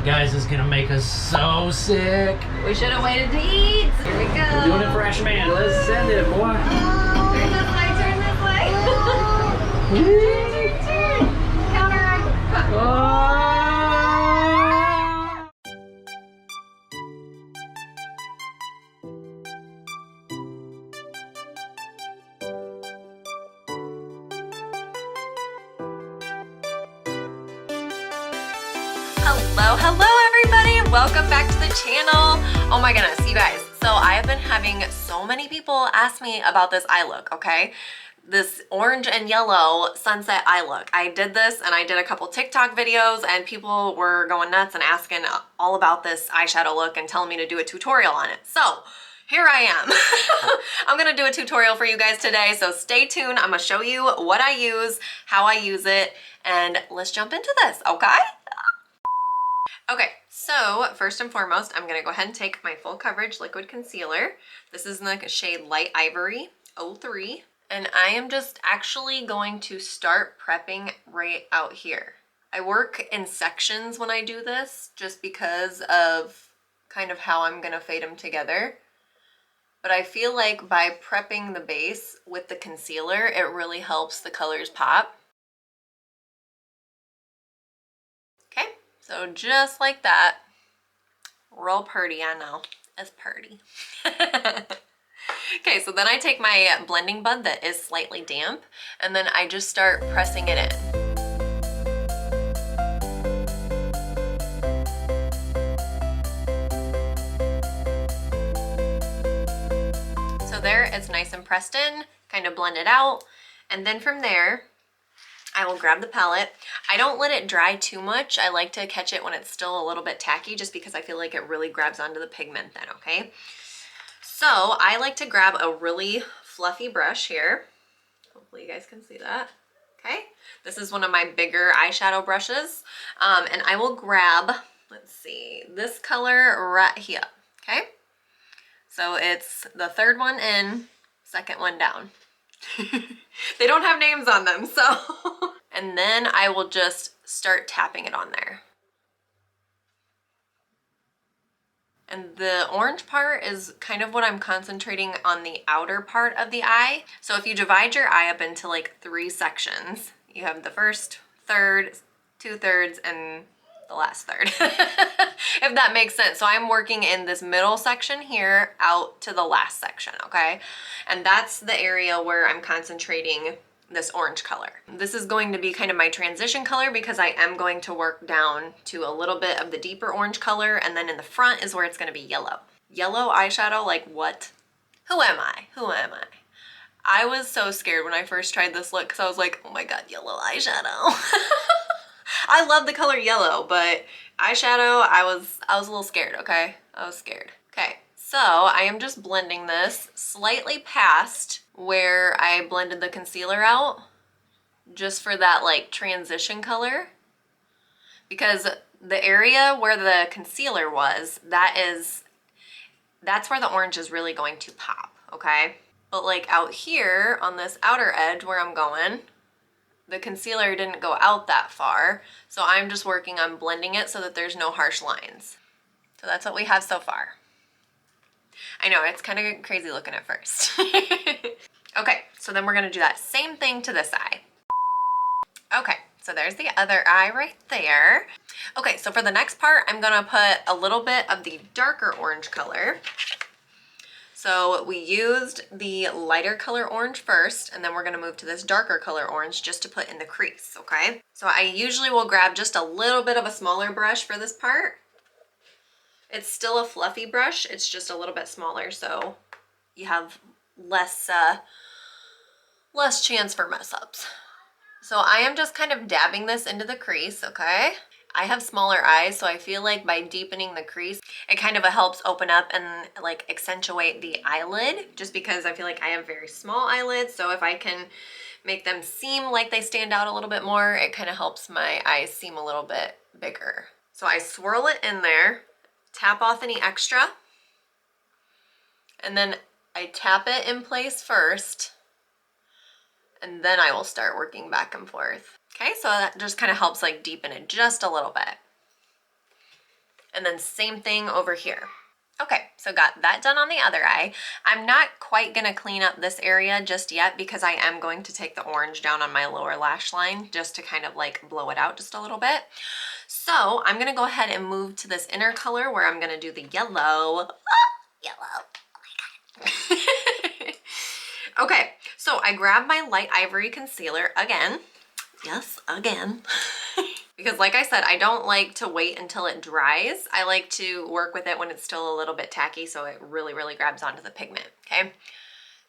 Guys, this is gonna make us so sick. We should have waited to eat. Here we go. We're doing it for Ash Man. Let's send it, boy. Turn this way, turn this way. Turn, turn, turn. Counteract. Hello everybody, welcome back to the channel. Oh my goodness, you guys, so I have been having so many people ask me about this eye look, okay? This orange and yellow sunset eye look. I did this and I did a couple TikTok videos and people were going nuts and asking all about this eyeshadow look and telling me to do a tutorial on it. So here I am. I'm gonna do a tutorial for you guys today, so stay tuned. I'm gonna show you what I use, how I use it, and let's jump into this, okay? Okay, so first and foremost, I'm gonna go ahead and take my full coverage liquid concealer. This is in the shade Light Ivory 03. And I am just actually going to start prepping right out here. I work in sections when I do this, just because of kind of how I'm gonna fade them together. But I feel like by prepping the base with the concealer, it really helps the colors pop. Okay. So just like that, real pretty, I know, it's pretty. Okay, so then I take my blending bud that is slightly damp, and then I just start pressing it in. So there, it's nice and pressed in, kind of blend it out, and then from there, I will grab the palette. I don't let it dry too much. I like to catch it when it's still a little bit tacky just because I feel like it really grabs onto the pigment then, okay? So I like to grab a really fluffy brush here. Hopefully you guys can see that. Okay, this is one of my bigger eyeshadow brushes. And I will grab, let's see, this color right here, okay? So it's the third one in, second one down. They don't have names on them, so. And then I will just start tapping it on there. And the orange part is kind of what I'm concentrating on the outer part of the eye. So if you divide your eye up into like 3 sections, you have the first third, 2/3, and the last third, if that makes sense. So I'm working in this middle section here out to the last section, okay? And that's the area where I'm concentrating this orange color. This is going to be kind of my transition color because I am going to work down to a little bit of the deeper orange color, and then in the front is where it's gonna be yellow. Yellow eyeshadow, like what? Who am I? Who am I? I was so scared when I first tried this look because I was like, oh my God, yellow eyeshadow. I love the color yellow, but eyeshadow, I was a little scared, okay? I was scared. Okay, so I am just blending this slightly past where I blended the concealer out, just for that like transition color. Because the area where the concealer was, that's where the orange is really going to pop, okay? But like out here on this outer edge where I'm going, the concealer didn't go out that far, so I'm just working on blending it so that there's no harsh lines. So that's what we have so far. I know, it's kind of crazy looking at first. Okay, so then we're gonna do that same thing to this eye. Okay, so there's the other eye right there. Okay, so for the next part, I'm gonna put a little bit of the darker orange color. So we used the lighter color orange first, and then we're gonna move to this darker color orange just to put in the crease, okay? So I usually will grab just a little bit of a smaller brush for this part. It's still a fluffy brush, it's just a little bit smaller, so you have less chance for mess ups. So I am just kind of dabbing this into the crease, okay? I have smaller eyes, so I feel like by deepening the crease, it kind of helps open up and like accentuate the eyelid, just because I feel like I have very small eyelids. So if I can make them seem like they stand out a little bit more, it kind of helps my eyes seem a little bit bigger. So I swirl it in there, tap off any extra, and then I tap it in place first, and then I will start working back and forth. Okay, so that just kind of helps like deepen it just a little bit. And then same thing over here. Okay, so got that done on the other eye. I'm not quite gonna clean up this area just yet because I am going to take the orange down on my lower lash line just to kind of like blow it out just a little bit. So I'm gonna go ahead and move to this inner color where I'm gonna do the yellow. Yellow, oh my God. Okay, so I grabbed my light ivory concealer again. Yes, again. Because like I said, I don't like to wait until it dries. I like to work with it when it's still a little bit tacky so it really, really grabs onto the pigment, okay?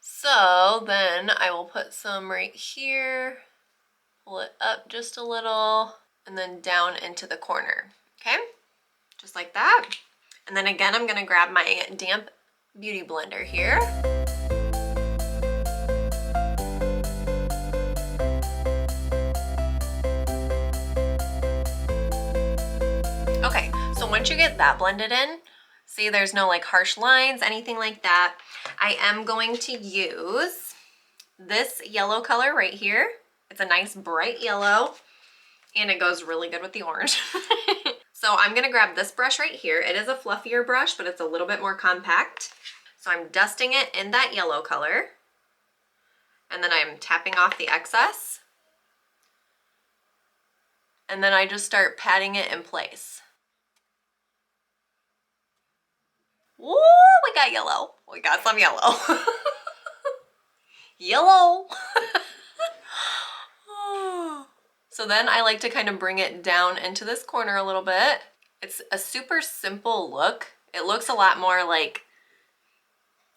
So then I will put some right here, pull it up just a little, and then down into the corner, okay? Just like that. And then again, I'm gonna grab my damp beauty blender here. Okay, so once you get that blended in, see there's no like harsh lines, anything like that. I am going to use this yellow color right here. It's a nice bright yellow and it goes really good with the orange. So I'm gonna grab this brush right here. It is a fluffier brush, but it's a little bit more compact. So I'm dusting it in that yellow color and then I'm tapping off the excess. And then I just start patting it in place. Woo, we got yellow. We got some yellow. Yellow. So then I like to kind of bring it down into this corner a little bit. It's a super simple look. It looks a lot more like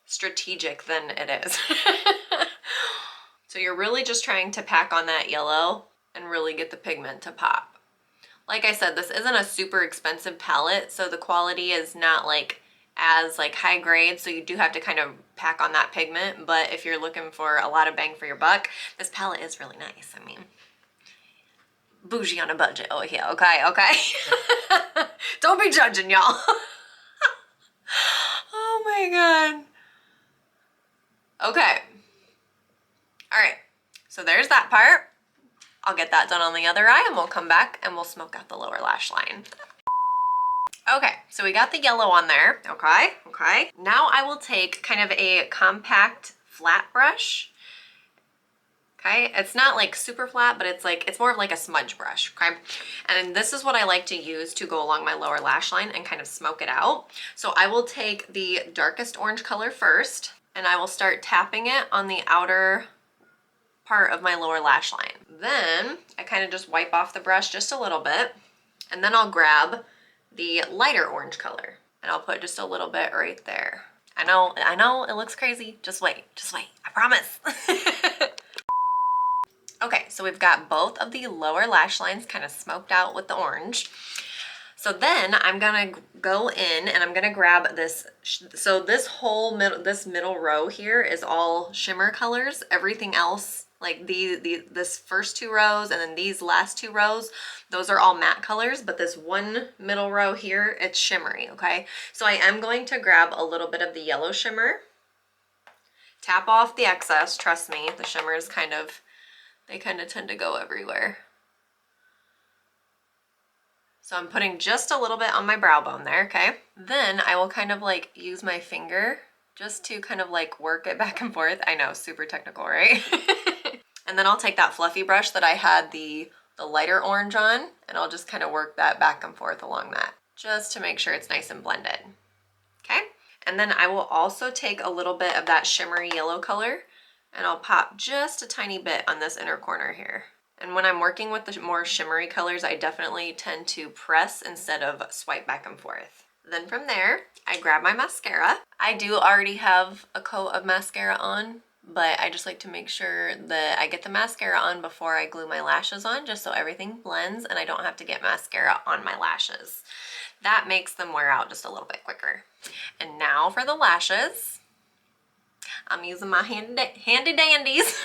strategic than it is. So you're really just trying to pack on that yellow and really get the pigment to pop. Like I said, this isn't a super expensive palette, so the quality is not like as like high grade, so you do have to kind of pack on that pigment, but if you're looking for a lot of bang for your buck, this palette is really nice. I mean, bougie on a budget. Oh yeah, okay, okay. Don't be judging, y'all. Oh my God. Okay. All right, so there's that part. I'll get that done on the other eye and we'll come back and we'll smoke out the lower lash line. Okay, so we got the yellow on there, okay, okay. Now I will take kind of a compact flat brush, okay? It's not like super flat, but it's more of like a smudge brush, okay? And this is what I like to use to go along my lower lash line and kind of smoke it out. So I will take the darkest orange color first and I will start tapping it on the outer part of my lower lash line. Then I kind of just wipe off the brush just a little bit and then I'll grab the lighter orange color and I'll put just a little bit right there. I know it looks crazy. Just wait, I promise. Okay, so we've got both of the lower lash lines kind of smoked out with the orange. So then I'm gonna go in and I'm gonna grab this. So this whole middle row here is all shimmer colors. Everything else, like this first two rows and then these last two rows, those are all matte colors, but this one middle row here, it's shimmery, okay? So I am going to grab a little bit of the yellow shimmer, tap off the excess. Trust me, the shimmers they kind of tend to go everywhere. So I'm putting just a little bit on my brow bone there, okay? Then I will kind of like use my finger just to kind of like work it back and forth. I know, super technical, right? And then I'll take that fluffy brush that I had the lighter orange on and I'll just kind of work that back and forth along that just to make sure it's nice and blended, okay? And then I will also take a little bit of that shimmery yellow color and I'll pop just a tiny bit on this inner corner here. And when I'm working with the more shimmery colors, I definitely tend to press instead of swipe back and forth. Then from there, I grab my mascara. I do already have a coat of mascara on, but I just like to make sure that I get the mascara on before I glue my lashes on, just so everything blends and I don't have to get mascara on my lashes. That makes them wear out just a little bit quicker. And now for the lashes, I'm using my handy dandies.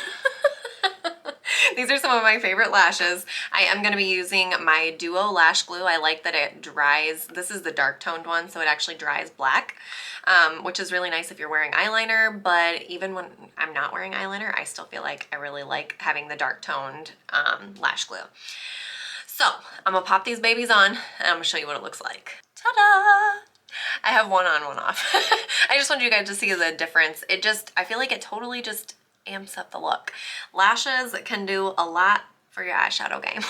These are some of my favorite lashes. I am going to be using my Duo Lash Glue. I like that it dries. This is the dark toned one, so it actually dries black, which is really nice if you're wearing eyeliner. But even when I'm not wearing eyeliner, I still feel like I really like having the dark toned lash glue. So I'm gonna pop these babies on and I'm gonna show you what it looks like. Ta-da! I have one on, one off. I just wanted you guys to see the difference. I feel like it totally just amps up the look. Lashes can do a lot for your eyeshadow game.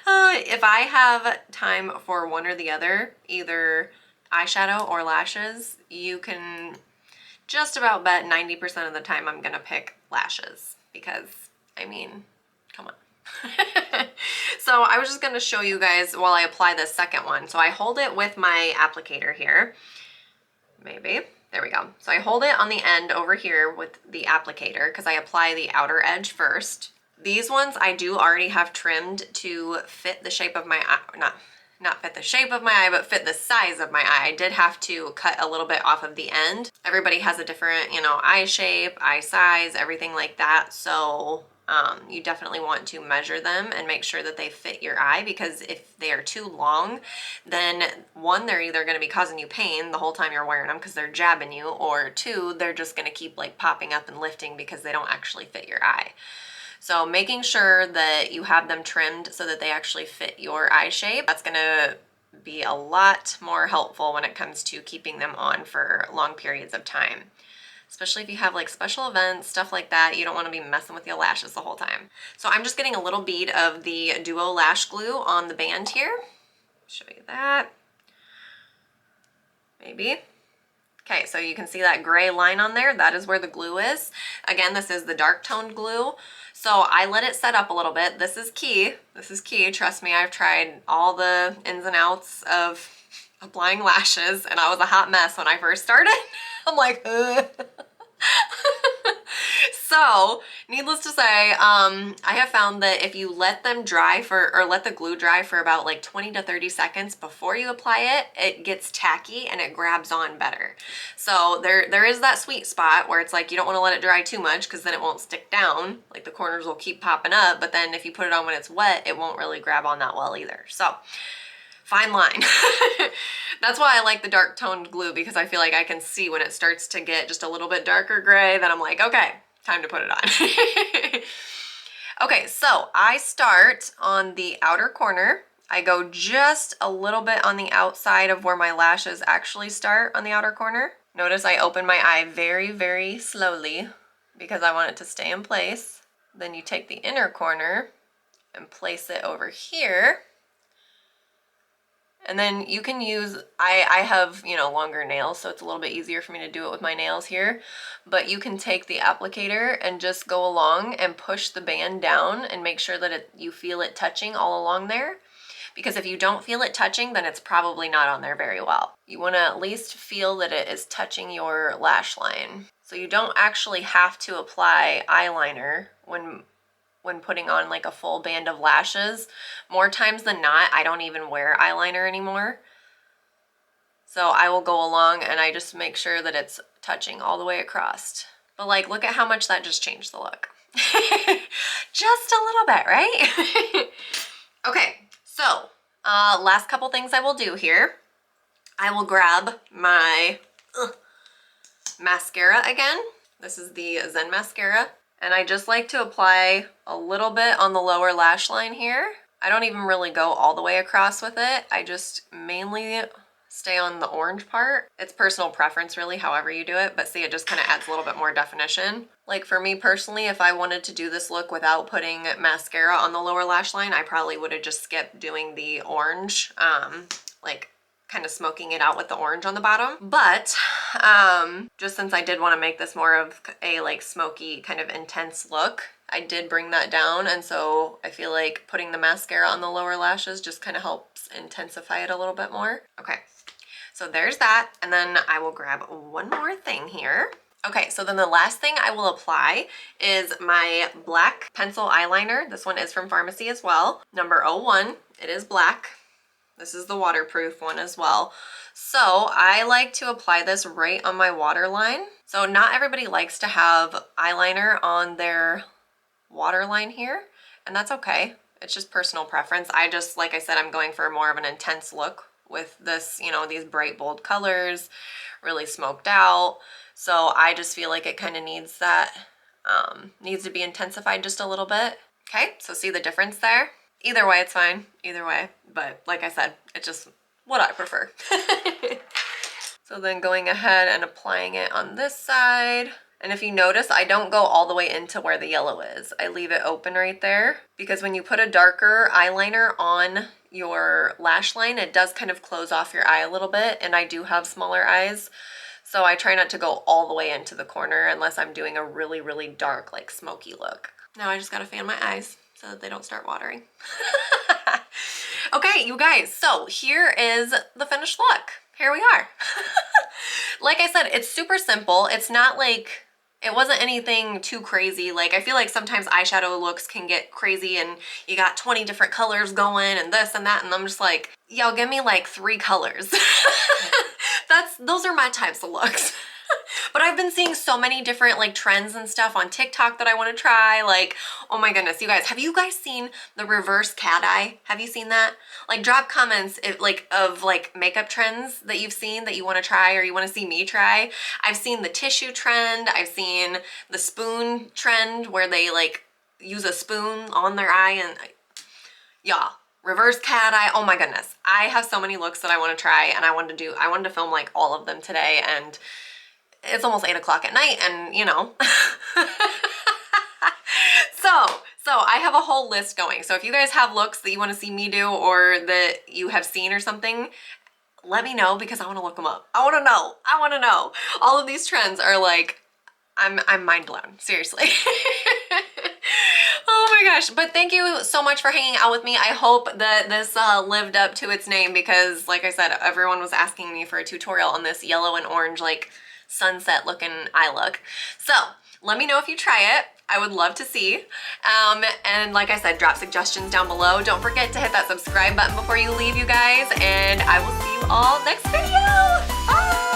If I have time for one or the other, either eyeshadow or lashes, you can just about bet 90% of the time I'm gonna pick lashes because, I mean, come on. So I was just gonna show you guys while I apply this second one. So I hold it with my applicator here. Maybe. There we go. So I hold it on the end over here with the applicator because I apply the outer edge first. These ones I do already have trimmed to fit the shape of my eye, not fit the shape of my eye, but fit the size of my eye. I did have to cut a little bit off of the end. Everybody has a different, you know, eye shape, eye size, everything like that. So you definitely want to measure them and make sure that they fit your eye, because if they are too long, then one, they're either going to be causing you pain the whole time you're wearing them because they're jabbing you, or two, they're just going to keep like popping up and lifting because they don't actually fit your eye. So making sure that you have them trimmed so that they actually fit your eye shape, that's gonna be a lot more helpful when it comes to keeping them on for long periods of time. Especially if you have like special events, stuff like that, you don't wanna be messing with your lashes the whole time. So I'm just getting a little bead of the Duo Lash Glue on the band here. Show you that. Maybe. Okay, so you can see that gray line on there. That is where the glue is. Again, this is the dark toned glue. So I let it set up a little bit. This is key. This is key. Trust me, I've tried all the ins and outs of applying lashes, and I was a hot mess when I first started. I'm like, ugh. So, needless to say, I have found that if you let them dry or let the glue dry for about like 20 to 30 seconds before you apply it, it gets tacky and it grabs on better. So there is that sweet spot where it's like you don't want to let it dry too much because then it won't stick down. Like the corners will keep popping up, but then if you put it on when it's wet, it won't really grab on that well either. So, fine line. That's why I like the dark toned glue, because I feel like I can see when it starts to get just a little bit darker gray, then I'm like, okay, time to put it on. Okay, so I start on the outer corner. I go just a little bit on the outside of where my lashes actually start on the outer corner. Notice I open my eye very, very slowly because I want it to stay in place. Then you take the inner corner and place it over here. And then you can use, I have, you know, longer nails, so it's a little bit easier for me to do it with my nails here. But you can take the applicator and just go along and push the band down and make sure that you feel it touching all along there. Because if you don't feel it touching, then it's probably not on there very well. You want to at least feel that it is touching your lash line. So you don't actually have to apply eyeliner when putting on like a full band of lashes. More times than not, I don't even wear eyeliner anymore. So I will go along and I just make sure that it's touching all the way across. But like, look at how much that just changed the look. Just a little bit, right? Okay, so last couple things I will do here. I will grab my mascara again. This is the Zen mascara. And I just like to apply a little bit on the lower lash line here. I don't even really go all the way across with it. I just mainly stay on the orange part. It's personal preference really, however you do it, but see, it just kind of adds a little bit more definition. Like for me personally, if I wanted to do this look without putting mascara on the lower lash line, I probably would have just skipped doing the orange, like kind of smoking it out with the orange on the bottom. But just since I did want to make this more of a like smoky kind of intense look, I did bring that down, and so I feel like putting the mascara on the lower lashes just kind of helps intensify it a little bit more. Okay, so there's that, and then I will grab one more thing here. Okay, so then the last thing I will apply is my black pencil eyeliner. This one is from Pharmacy as well, number 01. It is black. This is the waterproof one as well. So I like to apply this right on my waterline. So not everybody likes to have eyeliner on their waterline here, and that's okay. It's just personal preference. I just, like I said, I'm going for more of an intense look with this, you know, these bright, bold colors, really smoked out. So I just feel like it kind of needs that, needs to be intensified just a little bit. Okay, so see the difference there? Either way, it's fine. Either way. But like I said, it's just what I prefer. So then going ahead and applying it on this side. And if you notice, I don't go all the way into where the yellow is. I leave it open right there because when you put a darker eyeliner on your lash line, it does kind of close off your eye a little bit. And I do have smaller eyes. So I try not to go all the way into the corner unless I'm doing a really, really dark, like smoky look. Now I just gotta fan my eyes so that they don't start watering. Okay, you guys, so here is the finished look. Here we are. Like I said, it's super simple. It's not like, it wasn't anything too crazy. Like, I feel like sometimes eyeshadow looks can get crazy and you got 20 different colors going and this and that, and I'm just like, yo, give me like 3 colors. Those are my types of looks. But I've been seeing so many different like trends and stuff on TikTok that I want to try. Like, oh my goodness, you guys, have you guys seen the reverse cat eye? Have you seen that? Like, drop comments if, like, of like makeup trends that you've seen that you want to try or you want to see me try. I've seen the tissue trend. I've seen the spoon trend where they like use a spoon on their eye and yeah. Reverse cat eye. Oh my goodness. I have so many looks that I want to try and I wanted to film like all of them today, and it's almost 8 o'clock at night and you know. So I have a whole list going. So if you guys have looks that you want to see me do or that you have seen or something, let me know because I want to look them up. I want to know. I want to know. All of these trends are like, I'm mind blown. Seriously. Oh my gosh. But thank you so much for hanging out with me. I hope that this lived up to its name because like I said, everyone was asking me for a tutorial on this yellow and orange like sunset looking eye look. So let me know if you try it. I would love to see. And like I said, drop suggestions down below. Don't forget to hit that subscribe button before you leave, you guys. And I will see you all next video. Bye!